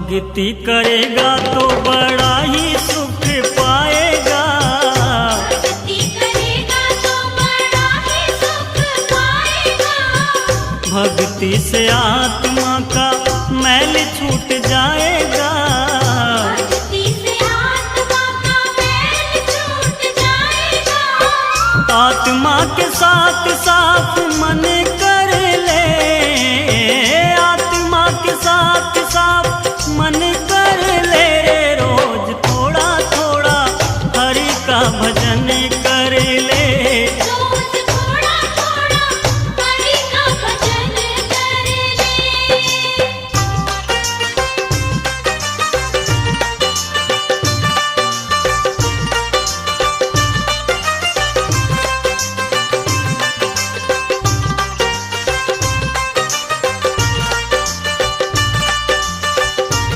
भक्ति करेगा तो बड़ा ही सुख पाएगा। भक्ति करेगा तो बड़ा ही सुख पाएगा। भक्ति से आत्मा का मैल छूट जाए।